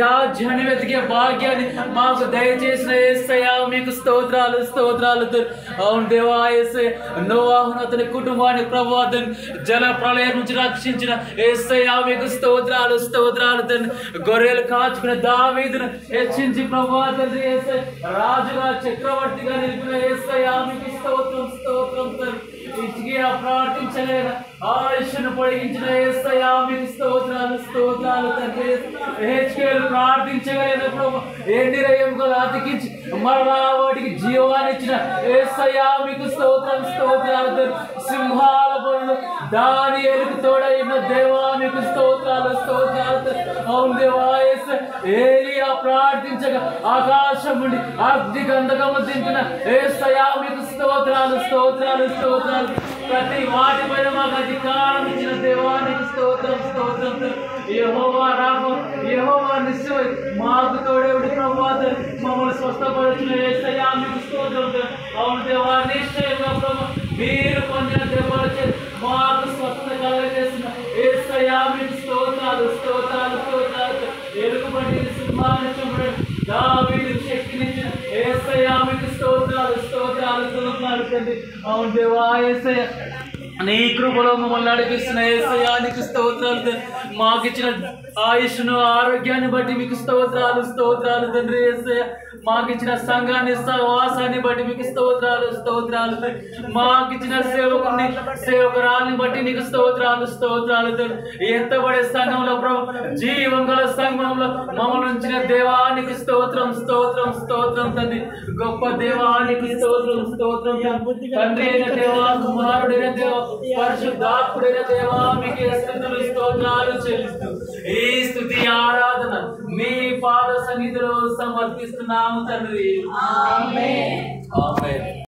రాజ్యాన్ని వెతికే భాగ్యాన్ని మాకు దయచేసిన యేసయ్యా మీకు స్తోత్రాలు స్తోత్రాలు. అవును దేవా, యేసయ్య నోవాహును అతని కుటుంబాన్ని ప్రభు అతను జల ప్రళయం నుంచి రక్షించిన యేసయ్యా మీకు స్తోత్రాలు స్తోత్రాలు. గొర్రెలు కాచుకున్న దావీదును హెచ్చించి ప్రభు తండ్రి యేసయ్య రాజుగా చక్రవర్తిగా నిలిపిన యేసయ్యా మీకు స్తోత్రం స్తోత్రం. ఇచ్చిగా ప్రార్థించలేన ఆయుష్ను పొడిగించిన యేసయ్యా మీకు స్తోత్రాలు స్తోత్రాలు తండ్రి. హెచ్కేలు ప్రార్థించగలిగిన ప్రభు ఎండిరయ్యంగా అతికించి మరలా వాటికి జీవాన్ని ఇచ్చిన యేసయ్యా మీకు స్తోత్రం స్తోత్రాలు. సింహాల బొల్లు దానియేలుకు తోడైన దేవా మీకు స్తోత్రాలు స్తోత్రాలు. అవును దేవా, ఏలియా ప్రార్థించగా ఆకాశం నుండి అగ్ని గంధకము దించిన యేసయ్యా మీకు స్తోత్రాలు స్తోత్రాలు స్తోత్రాలు. ప్రతి వాటి పైన మాకు అధికారం ఇచ్చిన దేవానికి స్తోత్రం స్తోత్రం. యెహోవా రామ, యెహోవా నిశ్చయ మాకు తోడేవుడి ప్రభువారు మమ్మల్ని స్వస్థపరిచిన యేసయ్యా మీకు స్తోత్రం. అవును దేవా, నిశ్చయంగా ప్రభు మీరు పొందిన దెబ్బలచే మాకు స్వస్థత కలగజేసిన యేసయ్యా మీకు స్తోత్రాలు స్తోత్రాలు స్తోత్రాలు. ఎలుగుబంటి సింహాన్ని చూడండి దావీదు శక్తినిచ్చిన యేసయ్యా మీకు స్తోత్రాలు స్తోత్రాలు స్తోత్రాలు తండ్రి. అవును దేవా, యేసయ్య నీ కృపలో మమ్మల్ని నడిపిస్తున్న యేసయ్యా నీకు స్తోత్రాలు. మాకు ఇచ్చిన ఆయుష్ను ఆరోగ్యాన్ని బట్టి మీకు స్తోత్రాలు స్తోత్రాలు తండ్రి. యేసయ్య మాకు ఇచ్చిన సంఘాన్ని సహవాసాన్ని బట్టి మీకు స్తోత్రాలు స్తోత్రాలు. మాకు ఇచ్చిన సేవకుని సేవకురాల్ని బట్టి నీకు స్తోత్రాలు స్తోత్రాలు. ఎత్తబడే సంఘంలో ప్రభు జీవం గల సంఘంలో మమ్మల్ని ఉంచిన దేవానికి స్తోత్రం స్తోత్రం స్తోత్రం తండ్రి. గొప్ప దేవానికి స్తోత్రం స్తోత్రం తండ్రి అయిన దేవా, కుమారుడైన దేవా, పరిశుద్ధాత్ముడైన దేవా మీకు స్తుతులు స్తోత్రాలు చెల్లిస్తూ ఈ స్తుతి ఆరాధన మీ పాద సన్నిధిలో సమర్పిస్తున్నాము తండ్రి. ఆమేన్ ఆమేన్.